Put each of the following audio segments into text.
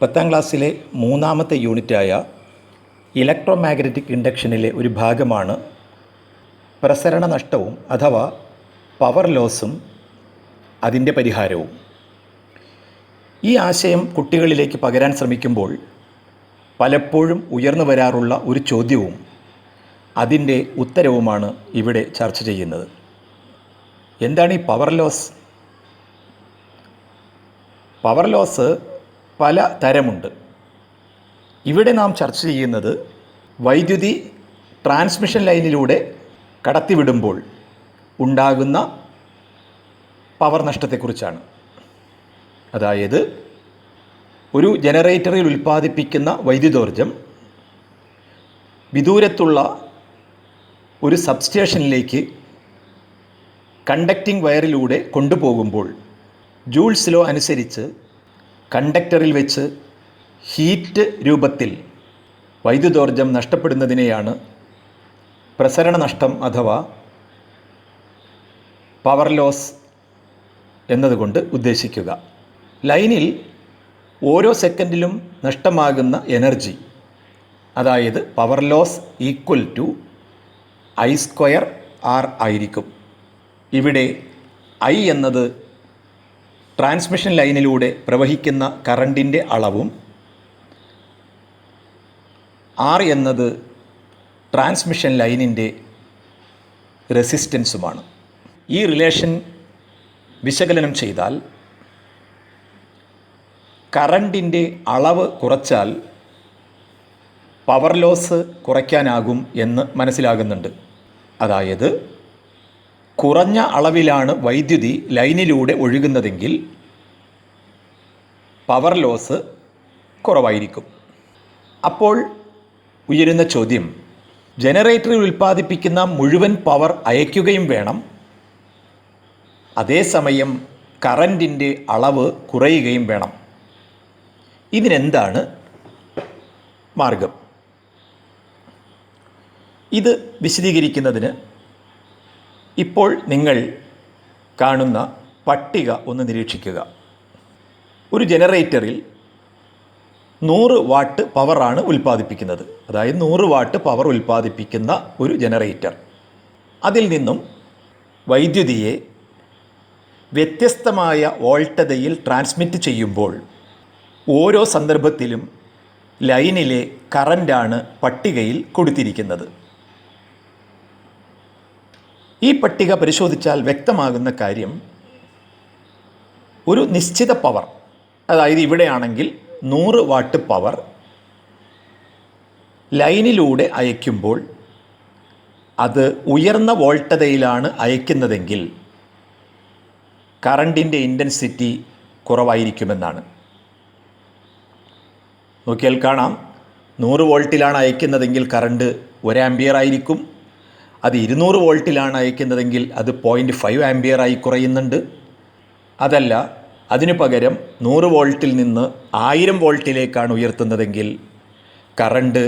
10ാം ക്ലാസ്സിലെ മൂന്നാമത്തെ യൂണിറ്റായ electro magnetic ഇൻഡക്ഷനിലെ ഒരു ഭാഗമാണ് പ്രസരണ നഷ്ടവും അഥവാ പവർ ലോസും അതിൻ്റെ പരിഹാരവും. ഈ ആശയം കുട്ടികളിലേക്ക് പകരാൻ ശ്രമിക്കുമ്പോൾ പലപ്പോഴും ഉയർന്നു വരാറുള്ള ഒരു ചോദ്യവും അതിൻ്റെ ഉത്തരവുമാണ് ഇവിടെ ചർച്ച ചെയ്യുന്നത്. എന്താണ് ഈ പവർ ലോസ്? പവർ ലോസ് പല തരമുണ്ട്. ഇവിടെ നാം ചർച്ച ചെയ്യുന്നത് വൈദ്യുതി ട്രാൻസ്മിഷൻ ലൈനിലൂടെ കടത്തിവിടുമ്പോൾ ഉണ്ടാകുന്ന പവർ നഷ്ടത്തെക്കുറിച്ചാണ്. അതായത് ഒരു ജനറേറ്ററിൽ ഉൽപ്പാദിപ്പിക്കുന്ന വൈദ്യുതോർജ്ജം വിദൂരത്തുള്ള ഒരു സബ്സ്റ്റേഷനിലേക്ക് കണ്ടക്റ്റിംഗ് വയറിലൂടെ കൊണ്ടുപോകുമ്പോൾ ജൂൾസ് ലോ അനുസരിച്ച് കണ്ടക്ടറിൽ വെച്ച് ഹീറ്റ് രൂപത്തിൽ വൈദ്യുതോർജ്ജം നഷ്ടപ്പെടുന്നതിനെയാണ് പ്രസരണ നഷ്ടം അഥവാ പവർ ലോസ് എന്നതുകൊണ്ട് ഉദ്ദേശിക്കുക. ലൈനിൽ ഓരോ സെക്കൻഡിലും നഷ്ടമാകുന്ന എനർജി, അതായത് power loss equal to I²R ആയിരിക്കും. ഇവിടെ I എന്നത് ട്രാൻസ്മിഷൻ ലൈനിലൂടെ പ്രവഹിക്കുന്ന കറണ്ടിൻ്റെ അളവും R എന്നത് ട്രാൻസ്മിഷൻ ലൈനിൻ്റെ റെസിസ്റ്റൻസുമാണ്. ഈ റിലേഷൻ വിശകലനം ചെയ്താൽ കറണ്ടിൻ്റെ അളവ് കുറച്ചാൽ പവർ ലോസ് കുറയ്ക്കാനാകും എന്ന് മനസ്സിലാകുന്നുണ്ട്. അതായത് കുറഞ്ഞ അളവിലാണ് വൈദ്യുതി ലൈനിലൂടെ ഒഴുകുന്നതെങ്കിൽ പവർ ലോസ് കുറവായിരിക്കും. അപ്പോൾ ഉയരുന്ന ചോദ്യം, ജനറേറ്ററിൽ ഉൽപ്പാദിപ്പിക്കുന്ന മുഴുവൻ പവർ അയക്കുകയും വേണം, അതേസമയം കറണ്ടിൻ്റെ അളവ് കുറയുകയും വേണം. ഇതിനെന്താണ് മാർഗം? ഇത് വിശദീകരിക്കുന്നതിന് ഇപ്പോൾ നിങ്ങൾ കാണുന്ന പട്ടിക ഒന്ന് നിരീക്ഷിക്കുക. ഒരു ജനറേറ്ററിൽ 100 വാട്ട് പവറാണ് ഉൽപ്പാദിപ്പിക്കുന്നത്. അതായത് 100 വാട്ട് പവർ ഉൽപ്പാദിപ്പിക്കുന്ന ഒരു ജനറേറ്റർ. അതിൽ നിന്നും വൈദ്യുതിയെ വ്യത്യസ്തമായ വോൾട്ടതയിൽ ട്രാൻസ്മിറ്റ് ചെയ്യുമ്പോൾ ഓരോ സന്ദർഭത്തിലും ലൈനിലെ കറൻ്റാണ് പട്ടികയിൽ കൊടുത്തിരിക്കുന്നത്. ഈ പട്ടിക പരിശോധിച്ചാൽ വ്യക്തമാകുന്ന കാര്യം, ഒരു നിശ്ചിത പവർ, അതായത് ഇവിടെയാണെങ്കിൽ 100 വാട്ട് പവർ ലൈനിലൂടെ അയക്കുമ്പോൾ അത് ഉയർന്ന വോൾട്ടതയിലാണ് അയക്കുന്നതെങ്കിൽ കറണ്ടിൻ്റെ ഇൻറ്റൻസിറ്റി കുറവായിരിക്കുമെന്നാണ്. നോക്കിയാൽ കാണാം, 100 വോൾട്ടിലാണ് അയക്കുന്നതെങ്കിൽ കറണ്ട് 1 ആമ്പിയർ ആയിരിക്കും. അത് 200 വോൾട്ടിലാണ് അയക്കുന്നതെങ്കിൽ അത് 0.5 ആമ്പിയർ ആയി കുറയുന്നുണ്ട്. അതല്ല, അതിനു പകരം 100 വോൾട്ടിൽ നിന്ന് 1000 വോൾട്ടിലേക്കാണ് ഉയർത്തുന്നതെങ്കിൽ കറണ്ട്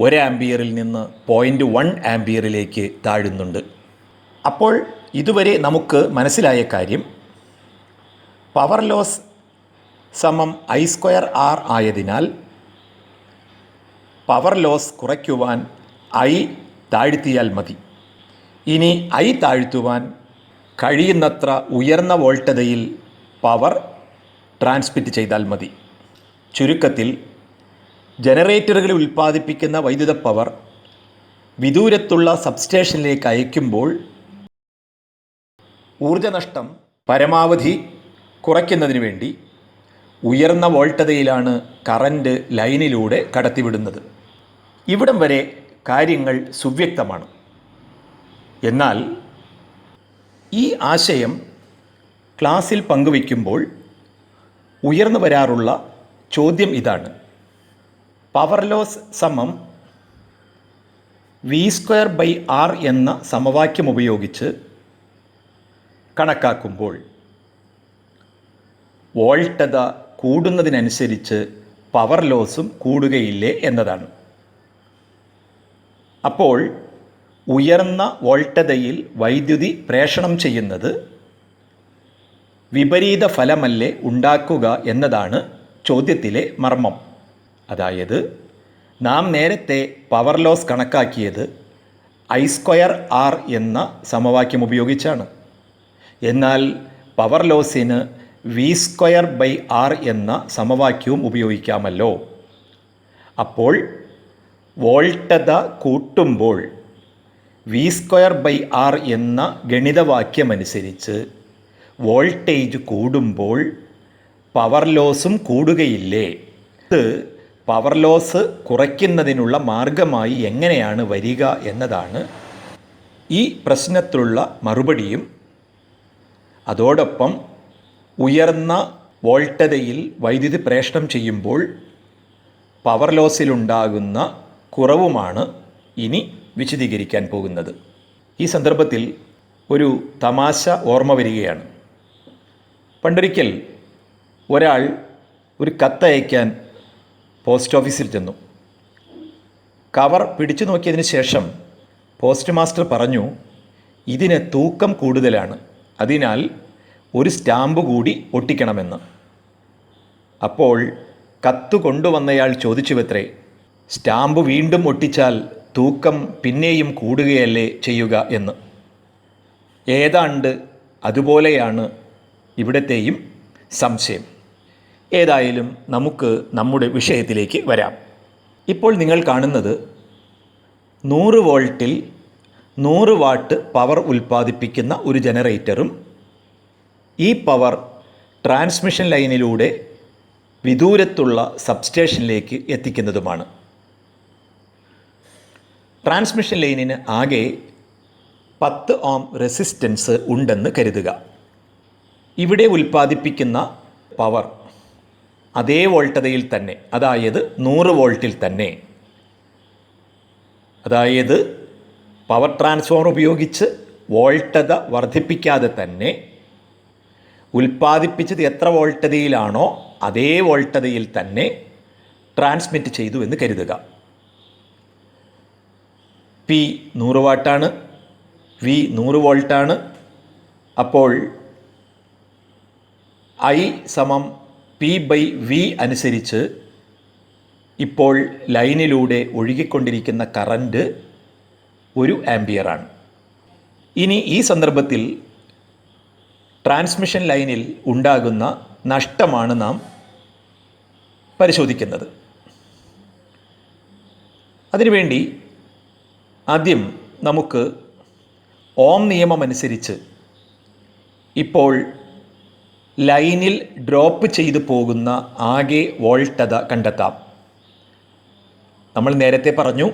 1 ആമ്പിയറിൽ നിന്ന് 0.1 ആമ്പിയറിലേക്ക് താഴുന്നുണ്ട്. അപ്പോൾ ഇതുവരെ നമുക്ക് മനസ്സിലായ കാര്യം, പവർ ലോസ് സമം I²R ആയതിനാൽ പവർ ലോസ് കുറയ്ക്കുവാൻ I താഴ്ത്തിയാൽ മതി. ഇനി I താഴ്ത്തുവാൻ കഴിയുന്നത്ര ഉയർന്ന വോൾട്ടതയിൽ പവർ ട്രാൻസ്മിറ്റ് ചെയ്താൽ മതി. ചുരുക്കത്തിൽ, ജനറേറ്ററുകളിൽ ഉൽപ്പാദിപ്പിക്കുന്ന വൈദ്യുത പവർ വിദൂരത്തുള്ള സബ്സ്റ്റേഷനിലേക്ക് അയക്കുമ്പോൾ ഊർജ്ജനഷ്ടം പരമാവധി കുറയ്ക്കുന്നതിന് വേണ്ടി ഉയർന്ന വോൾട്ടതയിലാണ് കറണ്ട് ലൈനിലൂടെ കടത്തിവിടുന്നത്. ഇവിടം വരെ കാര്യങ്ങൾ സുവ്യക്തമാണ്. എന്നാൽ ഈ ആശയം ക്ലാസ്സിൽ പങ്കുവയ്ക്കുമ്പോൾ ഉയർന്നു വരാറുള്ള ചോദ്യം ഇതാണ്: പവർ ലോസ് സമം V²R എന്ന സമവാക്യം ഉപയോഗിച്ച് കണക്കാക്കുമ്പോൾ വോൾട്ടത കൂടുന്നതിനനുസരിച്ച് പവർ ലോസും കൂടുകയില്ലേ എന്നതാണ്. അപ്പോൾ ഉയർന്ന വോൾട്ടതയിൽ വൈദ്യുതി പ്രേഷണം ചെയ്യുന്നത് വിപരീത ഫലമല്ലേ ഉണ്ടാക്കുക എന്നതാണ് ചോദ്യത്തിലെ മർമ്മം. അതായത് നാം നേരത്തെ പവർ ലോസ് കണക്കാക്കിയത് I²R എന്ന സമവാക്യം ഉപയോഗിച്ചാണ്. എന്നാൽ പവർ ലോസിന് V²R എന്ന സമവാക്യവും ഉപയോഗിക്കാമല്ലോ. അപ്പോൾ വോൾട്ടത കൂട്ടുമ്പോൾ V²R എന്ന ഗണിതവാക്യമനുസരിച്ച് വോൾട്ടേജ് കൂടുമ്പോൾ പവർ ലോസും കൂടുകയില്ലേ? ഇത് പവർ ലോസ് കുറയ്ക്കുന്നതിനുള്ള മാർഗമായി എങ്ങനെയാണ് വരിക എന്നതാണ് ഈ പ്രശ്നത്തിലുള്ള മറുപടിയും. അതോടൊപ്പം ഉയർന്ന വോൾട്ടതയിൽ വൈദ്യുതി പ്രേഷണം ചെയ്യുമ്പോൾ പവർ ലോസിലുണ്ടാകുന്ന കുറവുമാണ് ഇനി വിശദീകരിക്കാൻ പോകുന്നത്. ഈ സന്ദർഭത്തിൽ ഒരു തമാശ ഓർമ്മ വരികയാണ്. പണ്ടൊരിക്കൽ ഒരാൾ ഒരു കത്തയക്കാൻ പോസ്റ്റ് ഓഫീസിൽ ചെന്നു. കവർ പിടിച്ചു നോക്കിയതിന് ശേഷം പോസ്റ്റ് മാസ്റ്റർ പറഞ്ഞു, ഇതിന് തൂക്കം കൂടുതലാണ്, അതിനാൽ ഒരു സ്റ്റാമ്പ് കൂടി ഒട്ടിക്കണമെന്ന്. അപ്പോൾ കത്ത് കൊണ്ടുവന്നയാൾ ചോദിച്ചുവത്രേ, സ്റ്റാമ്പ് വീണ്ടും ഒട്ടിച്ചാൽ തൂക്കം പിന്നെയും കൂടുകയല്ലേ ചെയ്യുക എന്ന്. ഏതാണ്ട് അതുപോലെയാണ് ഇവിടത്തെയും സംശയം. ഏതായാലും നമുക്ക് നമ്മുടെ വിഷയത്തിലേക്ക് വരാം. ഇപ്പോൾ നിങ്ങൾ കാണുന്നത് 100 വോൾട്ടിൽ 100 വാട്ട് പവർ ഉൽപ്പാദിപ്പിക്കുന്ന ഒരു ജനറേറ്ററും ഈ പവർ ട്രാൻസ്മിഷൻ ലൈനിലൂടെ വിദൂരത്തുള്ള സബ്സ്റ്റേഷനിലേക്ക് എത്തിക്കുന്നതുമാണ്. ട്രാൻസ്മിഷൻ ലൈനിന് ആകെ 10 ഓം റെസിസ്റ്റൻസ് ഉണ്ടെന്ന് കരുതുക. ഇവിടെ ഉൽപ്പാദിപ്പിക്കുന്ന പവർ അതേ വോൾട്ടതയിൽ തന്നെ, അതായത് 100 വോൾട്ടിൽ തന്നെ. അതായത് പവർ ട്രാൻസ്ഫോമർ ഉപയോഗിച്ച് വോൾട്ടത വർദ്ധിപ്പിക്കാതെ തന്നെ ഉൽപ്പാദിപ്പിച്ചത് എത്ര വോൾട്ടതയിലാണോ അതേ വോൾട്ടതയിൽ തന്നെ ട്രാൻസ്മിറ്റ് ചെയ്തു എന്ന് കരുതുക. പി 100 വാട്ടാണ്, വി 100 വോൾട്ടാണ്. അപ്പോൾ I സമം P/V അനുസരിച്ച് ഇപ്പോൾ ലൈനിലൂടെ ഒഴുകിക്കൊണ്ടിരിക്കുന്ന കറൻറ്റ് 1 ആമ്പിയറാണ്. ഇനി ഈ സന്ദർഭത്തിൽ ട്രാൻസ്മിഷൻ ലൈനിൽ ഉണ്ടാകുന്ന നഷ്ടമാണ് നാം പരിശോധിക്കുന്നത്. അതിനുവേണ്ടി ആദ്യം നമുക്ക് ഓം നിയമമനുസരിച്ച് ഇപ്പോൾ ലൈനിൽ ഡ്രോപ്പ് ചെയ്തു പോകുന്ന ആകെ വോൾട്ടത കണ്ടെത്താം. നമ്മൾ നേരത്തെ പറഞ്ഞു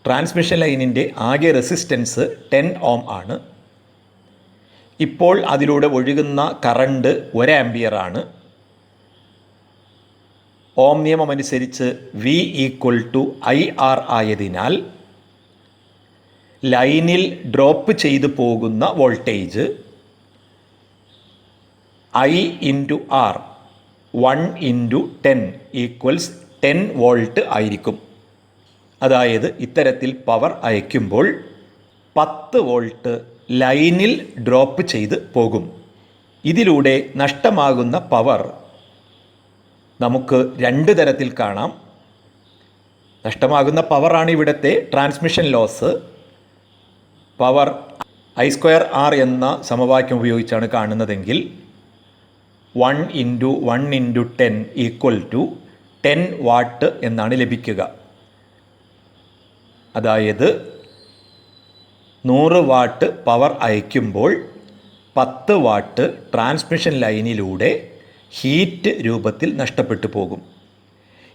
ട്രാൻസ്മിഷൻ ലൈനിൻ്റെ ആകെ റെസിസ്റ്റൻസ് 10 ഓം ആണ്. ഇപ്പോൾ അതിലൂടെ ഒഴുകുന്ന കറണ്ട് 1 ആമ്പിയറാണ്. ഓം നിയമമനുസരിച്ച് V = IR ആയതിനാൽ ലൈനിൽ ഡ്രോപ്പ് ചെയ്തു പോകുന്ന വോൾട്ടേജ് I × R 1 × 10 = 10 വോൾട്ട് ആയിരിക്കും. അതായത് ഇത്തരത്തിൽ പവർ അയക്കുമ്പോൾ 10 വോൾട്ട് ലൈനിൽ ഡ്രോപ്പ് ചെയ്ത് പോകും. ഇതിലൂടെ നഷ്ടമാകുന്ന പവർ നമുക്ക് 2 തരത്തിൽ കാണാം. നഷ്ടമാകുന്ന പവറാണ് ഇവിടുത്തെ ട്രാൻസ്മിഷൻ ലോസ്. പവർ I²R എന്ന സമവാക്യം ഉപയോഗിച്ചാണ് കാണുന്നതെങ്കിൽ 1 × 1 × 10 = 10 വാട്ട് എന്നാണ് ലഭിക്കുക. അതായത് 100 വാട്ട് പവർ അയക്കുമ്പോൾ 10 വാട്ട് ട്രാൻസ്മിഷൻ ലൈനിലൂടെ ഹീറ്റ് രൂപത്തിൽ നഷ്ടപ്പെട്ടു പോകും.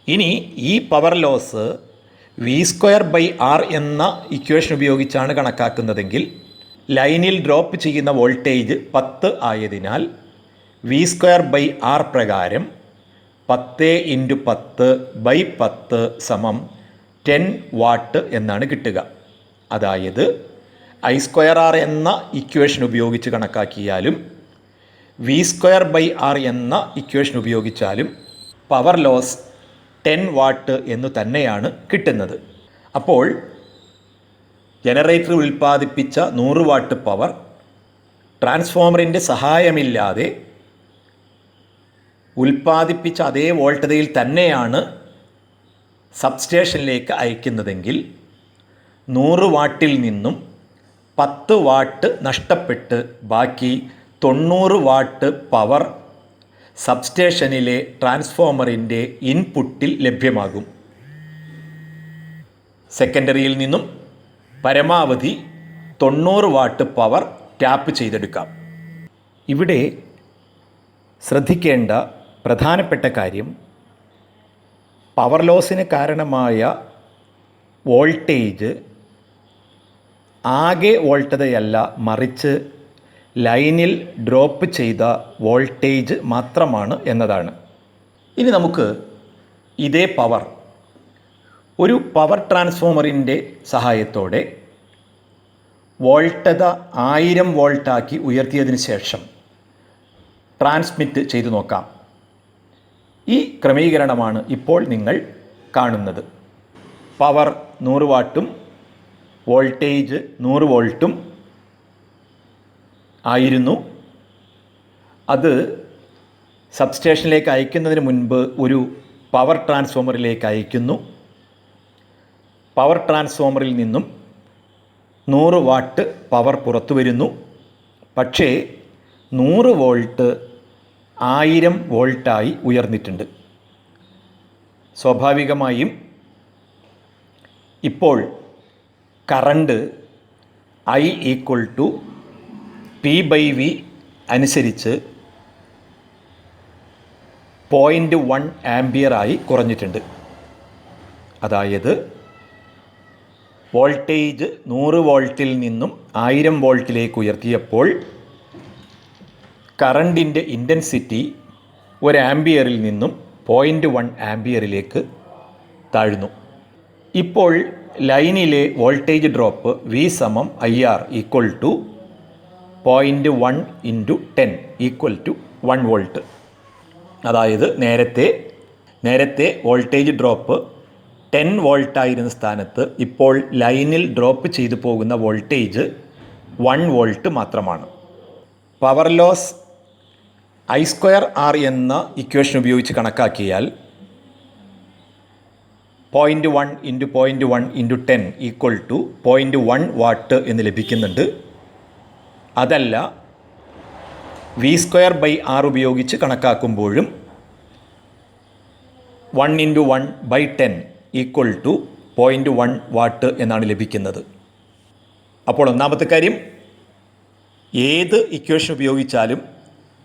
ഇനി ഈ പവർ ലോസ് V²R എന്ന ഇക്വേഷൻ ഉപയോഗിച്ചാണ് കണക്കാക്കുന്നതെങ്കിൽ ലൈനിൽ ഡ്രോപ്പ് ചെയ്യുന്ന വോൾട്ടേജ് 10 ആയതിനാൽ V²R പ്രകാരം 10 × 10/10 = 10 വാട്ട് എന്നാണ് കിട്ടുക. അതായത് I²R എന്ന ഇക്വേഷൻ ഉപയോഗിച്ച് കണക്കാക്കിയാലും V²R എന്ന ഇക്വേഷൻ ഉപയോഗിച്ചാലും പവർ ലോസ് 10 വാട്ട് എന്നു തന്നെയാണ് കിട്ടുന്നത്. അപ്പോൾ ജനറേറ്റർ ഉൽപ്പാദിപ്പിച്ച 100 വാട്ട് പവർ ട്രാൻസ്ഫോമറിൻ്റെ സഹായമില്ലാതെ ഉൽപ്പാദിപ്പിച്ച അതേ വോൾട്ടതയിൽ തന്നെയാണ് സബ്സ്റ്റേഷനിലേക്ക് അയക്കുന്നതെങ്കിൽ 100 വാട്ടിൽ നിന്നും 10 വാട്ട് നഷ്ടപ്പെട്ട് ബാക്കി 90 വാട്ട് പവർ സബ്സ്റ്റേഷനിലെ ട്രാൻസ്ഫോമറിൻ്റെ ഇൻപുട്ടിൽ ലഭ്യമാകും. സെക്കൻഡറിയിൽ നിന്നും പരമാവധി 90 വാട്ട് പവർ ടാപ്പ് ചെയ്തെടുക്കാം. ഇവിടെ ശ്രദ്ധിക്കേണ്ട പ്രധാനപ്പെട്ട കാര്യം, പവർ ലോസിന് കാരണമായ വോൾട്ടേജ് ആകെ വോൾട്ടതയല്ല, മറിച്ച് ലൈനിൽ ഡ്രോപ്പ് ചെയ്ത വോൾട്ടേജ് മാത്രമാണ് എന്നതാണ്. ഇനി നമുക്ക് ഇതേ പവർ ഒരു പവർ ട്രാൻസ്ഫോമറിൻ്റെ സഹായത്തോടെ വോൾട്ടത 1000 വോൾട്ടാക്കി ഉയർത്തിയതിന് ശേഷം ട്രാൻസ്മിറ്റ് ചെയ്തു നോക്കാം. ഈ ക്രമീകരണമാണ് ഇപ്പോൾ നിങ്ങൾ കാണുന്നത്. പവർ 100 വാട്ടും വോൾട്ടേജ് 100 വോൾട്ടും ആയിരുന്നു. അത് സബ്സ്റ്റേഷനിലേക്ക് അയക്കുന്നതിന് മുൻപ് ഒരു പവർ ട്രാൻസ്ഫോമറിലേക്ക് അയക്കുന്നു. പവർ ട്രാൻസ്ഫോമറിൽ നിന്നും 100 വാട്ട് പവർ പുറത്തു വരുന്നു. പക്ഷേ 100 വോൾട്ട് 1000 വോൾട്ടായി ഉയർന്നിട്ടുണ്ട്. സ്വാഭാവികമായും ഇപ്പോൾ കറണ്ട് I = P/V അനുസരിച്ച് 0.1 ആംപിയറായി കുറഞ്ഞിട്ടുണ്ട്. അതായത് വോൾട്ടേജ് 100 വോൾട്ടിൽ നിന്നും 1000 വോൾട്ടിലേക്ക് ഉയർത്തിയപ്പോൾ കറണ്ടിൻ്റെ ഇൻറ്റൻസിറ്റി 1 ആംപിയറിൽ നിന്നും 0.1 ആംപിയറിലേക്ക് താഴ്ന്നു. ഇപ്പോൾ ലൈനിലെ voltage drop V = IR = 0.1 × 10 = 1 volt. അതായത് നേരത്തെ വോൾട്ടേജ് ഡ്രോപ്പ് 10 വോൾട്ടായിരുന്ന സ്ഥാനത്ത് ഇപ്പോൾ ലൈനിൽ ഡ്രോപ്പ് ചെയ്തു പോകുന്ന വോൾട്ടേജ് 1 വോൾട്ട് മാത്രമാണ്. പവർ ലോസ് I²R എന്ന ഇക്വേഷൻ ഉപയോഗിച്ച് കണക്കാക്കിയാൽ 0.1 × 0.1 × 10 = 0.1 വാട്ട് എന്ന് ലഭിക്കുന്നുണ്ട്. അതല്ല V²/R ഉപയോഗിച്ച് കണക്കാക്കുമ്പോഴും 1 × 1/10 = 0.1 വാട്ട് എന്നാണ് ലഭിക്കുന്നത്. അപ്പോൾ ഒന്നാമത്തെ കാര്യം, ഏത് ഇക്വേഷൻ ഉപയോഗിച്ചാലും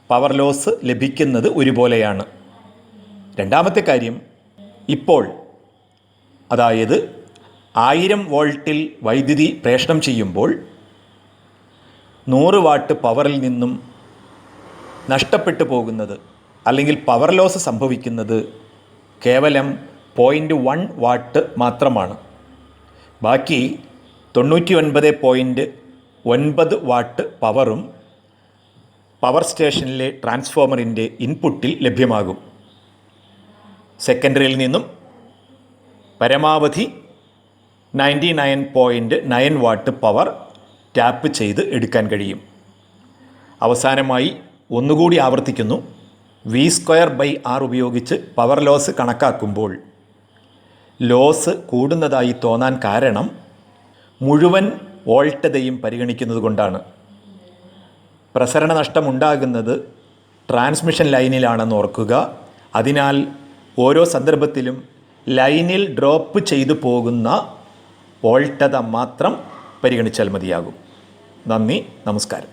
പവർ ലോസ് ലഭിക്കുന്നത് ഒരുപോലെയാണ്. രണ്ടാമത്തെ കാര്യം, ഇപ്പോൾ അതായത് 1000 വോൾട്ടിൽ വൈദ്യുതി പ്രേഷണം ചെയ്യുമ്പോൾ 100 വാട്ട് പവറിൽ നിന്നും നഷ്ടപ്പെട്ടു പോകുന്നത് അല്ലെങ്കിൽ പവർ ലോസ് സംഭവിക്കുന്നത് കേവലം 0.1 വാട്ട് മാത്രമാണ്. ബാക്കി 99.9 വാട്ട് പവറും പവർ സ്റ്റേഷനിലെ ട്രാൻസ്ഫോമറിൻ്റെ ഇൻപുട്ടിൽ ലഭ്യമാകും. സെക്കൻഡറിയിൽ നിന്നും പരമാവധി 99.9 വാട്ട് പവർ ടാപ്പ് ചെയ്ത് എടുക്കാൻ കഴിയും. അവസാനമായി ഒന്നുകൂടി ആവർത്തിക്കുന്നു, V²/R ഉപയോഗിച്ച് പവർ ലോസ് കണക്കാക്കുമ്പോൾ ലോസ് കൂടുന്നതായി തോന്നാൻ കാരണം മുഴുവൻ വോൾട്ടതയും പരിഗണിക്കുന്നത് കൊണ്ടാണ്. പ്രസരണ നഷ്ടമുണ്ടാകുന്നത് ട്രാൻസ്മിഷൻ ലൈനിലാണെന്ന് ഓർക്കുക. അതിനാൽ ഓരോ സന്ദർഭത്തിലും ലൈനിൽ ഡ്രോപ്പ് ചെയ്തു പോകുന്ന വോൾട്ടത മാത്രം പരിഗണിച്ചാൽ മതിയാകും. നന്ദി, നമസ്കാരം.